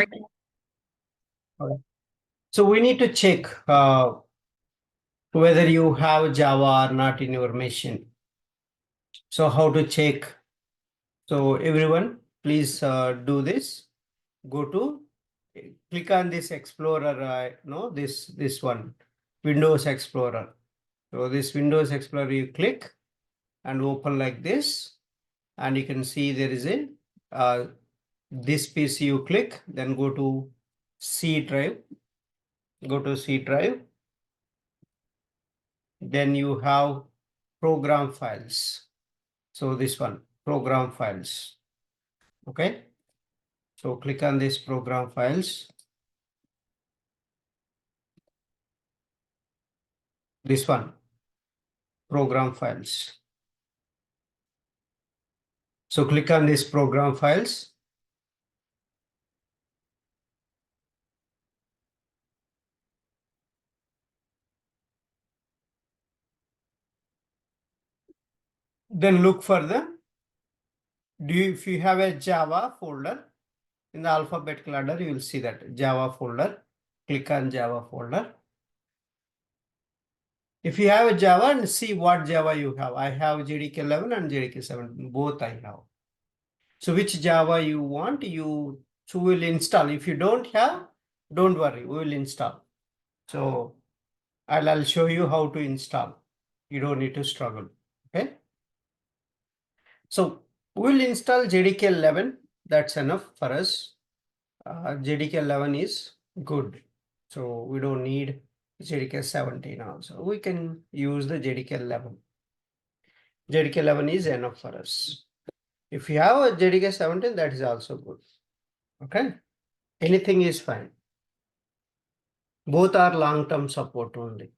Okay. So we need to check whether you have Java or not in your machine. So how to check? So everyone, please do this. Go to click on this Explorer. No, this one, Windows Explorer. So this Windows Explorer, you click and open like this, and you can see there is a this PC. You click, then go to C drive. Go to C drive. Then you have program files. So this one, program files. Okay. So click on this program files. This one, program files. So click on this program files. Then look for the, if you have a Java folder in the alphabetical order, you will see that Java folder. Click on Java folder. If you have a Java, and see what Java you have. I have JDK11 and JDK17, both I have. So which Java you want, you will install. If you don't have, don't worry, we will install. So I'll show you how to install. You don't need to struggle. Okay. So we'll install JDK11. That's enough for us. JDK11 is good. So we don't need JDK17 also. We can use the JDK11. JDK11 is enough for us. If you have a JDK17, that is also good. Okay. Anything is fine. Both are long-term support only.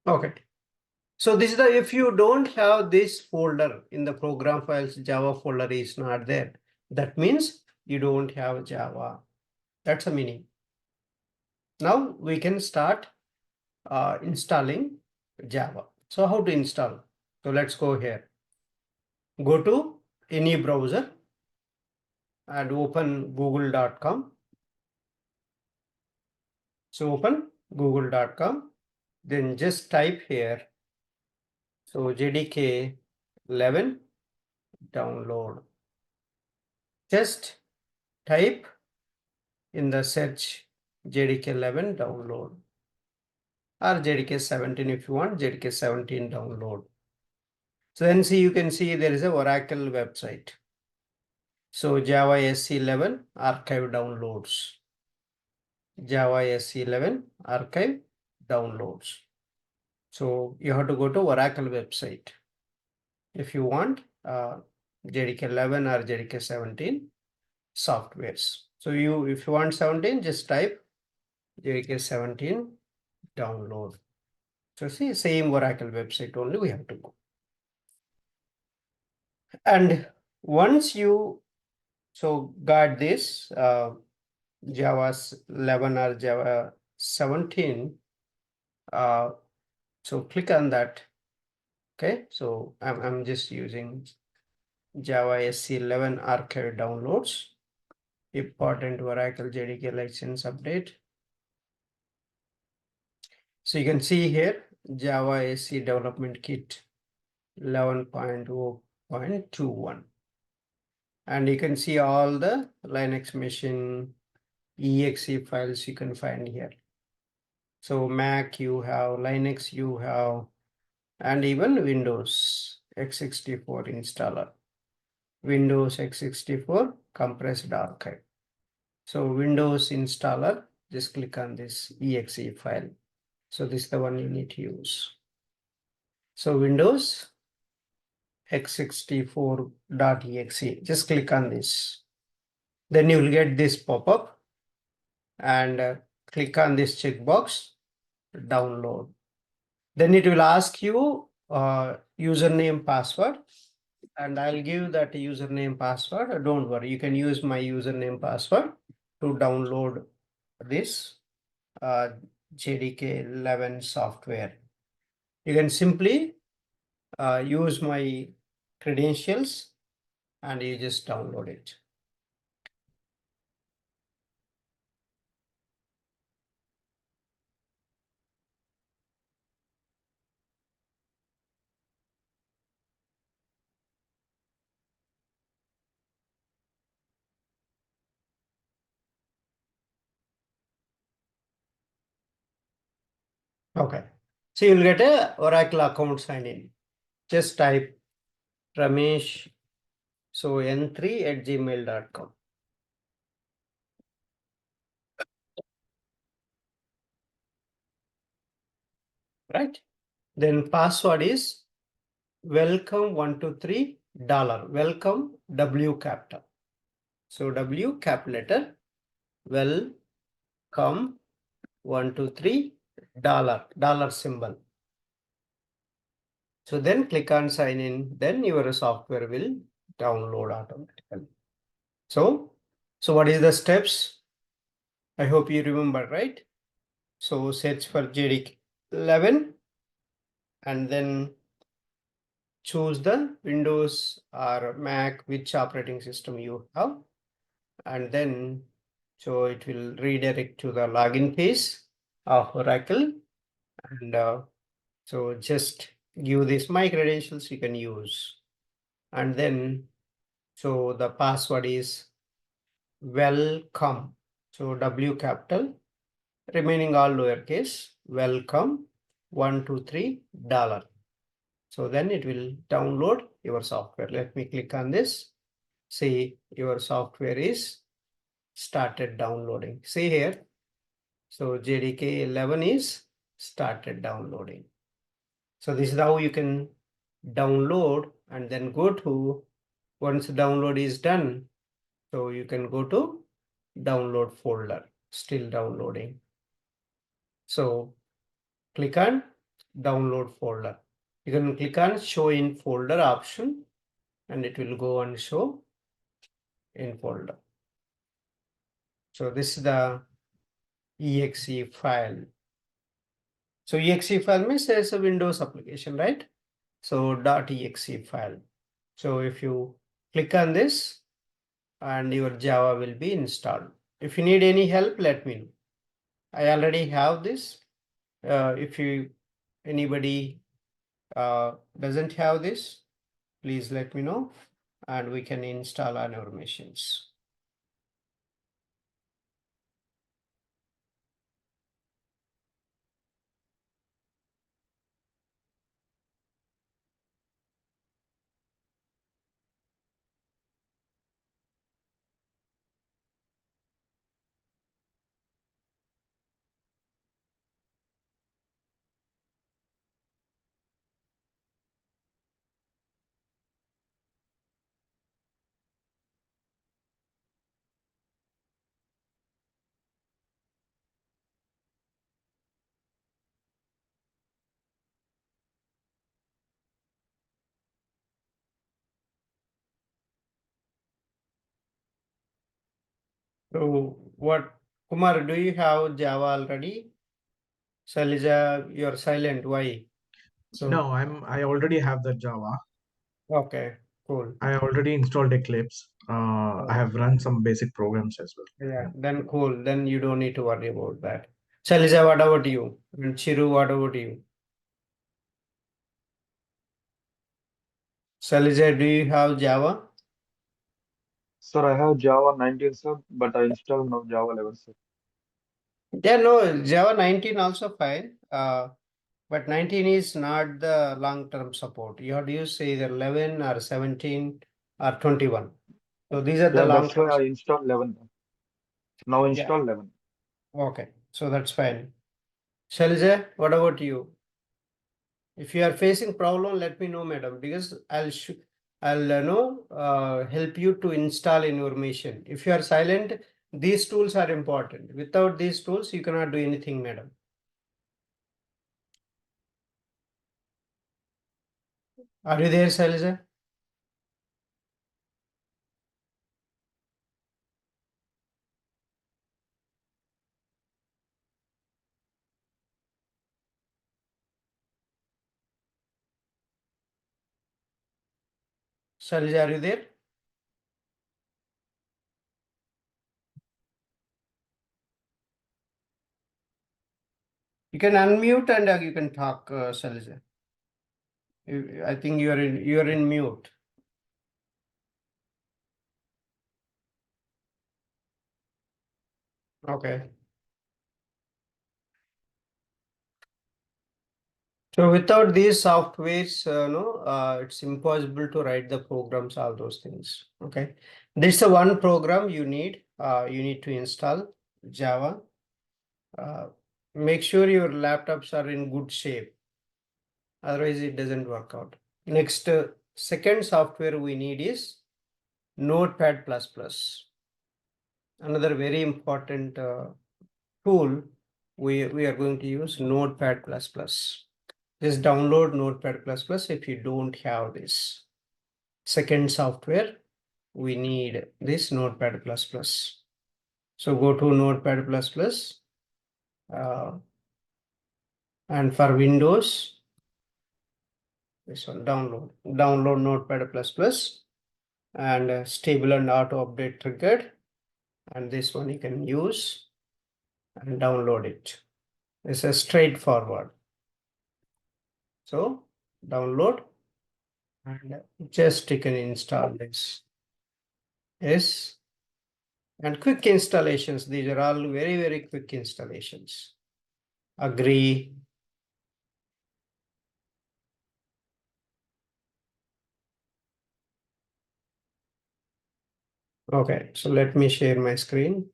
Okay. So this is the, if you don't have this folder in the program files, Java folder is not there. That means you don't have Java. That's the meaning. Now we can start installing Java. So how to install? So let's go here. Go to any browser and open google.com. So open google.com, then just type here. So JDK11 download. Just type in the search JDK11 download, or JDK17 if you want, JDK17 download. So then see, you can see there is a Oracle website. So Java SE11 archive downloads. Java SE11 archive downloads. So you have to go to Oracle website if you want JDK11 or JDK17 softwares. So if you want 17, just type JDK17 download. So see, same Oracle website only we have to go. And once you got this Java 11 or Java 17, so click on that. Okay, so I'm just using Java SC11 archive downloads, important Oracle JDK license update. So you can see here Java SC development kit 11.0.21, and you can see all the Linux machine exe files you can find here. So Mac you have, Linux you have, and even Windows x64 installer, Windows x64 compressed archive. So Windows installer, just click on this exe file. So this is the one you need to use. So Windows x64.exe, just click on this. Then you will get this pop-up, and click on this checkbox, download. Then it will ask you username, password, and I'll give that username, password. Don't worry, you can use my username, password to download this JDK11 software. You can simply use my credentials and you just download it. Okay. So you'll get a Oracle account sign in. Just type Ramesh, so n3@gmail.com. Right? Then password is welcome123 dollar. Welcome W capital. So W capital letter, welcome 123 dollar symbol. So then click on sign in, then your software will download automatically. So what is the steps? I hope you remember, right? So search for JDK11 and then choose the Windows or Mac, which operating system you have. And then, so it will redirect to the login page of Oracle. And so just give this my credentials you can use. And then, so the password is welcome. So W capital, remaining all lowercase, welcome 123 dollar. So then it will download your software. Let me click on this. See, your software is started downloading. See here. So JDK11 is started downloading. So this is how you can download and then go to, once download is done, so you can go to download folder, still downloading. So click on download folder. You can click on show in folder option and it will go and show in folder. So this is the exe file. So exe file means there's a Windows application, right? So .exe file. So if you click on this and your Java will be installed. If you need any help, let me know. I already have this. If anybody doesn't have this, please let me know and we can install on our machines. So what, Kumar, do you have Java already? Salija, you're silent. Why? So No, I already have the Java. okay, cool. I already installed Eclipse. I have run some basic programs as well. Yeah, Yeah. then cool. Then you don't need to worry about that. Salija, what about you? And Chiru, what about you? Salija, do you have Java? Sir, I have Java 19, sir, but I installed now Java 11, sir. Yeah, no, Java 19 also fine. But 19 is not the long-term support. You have to use either 11 or 17 or 21. So these are the Yeah, that's long-term. why I installed 11. Now Yeah, install 11. okay. So that's fine. Shailaja, what about you? If you are facing problem, let me know, madam, because I'll know help you to install in your machine. If you are silent, these tools are important. Without these tools, you cannot do anything, madam. Are you there, Shailaja? Shailaja, are you there? You can unmute and you can talk, Shailaja. I think you're in mute. Okay. So without these softwares, it's impossible to write the programs, all those things. Okay. This is the one program you need. You need to install Java. Make sure your laptops are in good shape. Otherwise, it doesn't work out. Next, second software we need is Notepad++. Another very important tool, we are going to use Notepad++. Just download Notepad++ if you don't have this. Second software, we need this Notepad++. So go to Notepad++, and for Windows, this one, download Notepad++, and stable and auto update triggered, and this one you can use and download it. It's a straightforward. So download and just you can install this. Yes. And quick installations. These are all very, very quick installations. Agree. Okay, so let me share my screen.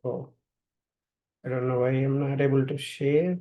Oh, I don't know why I'm not able to share.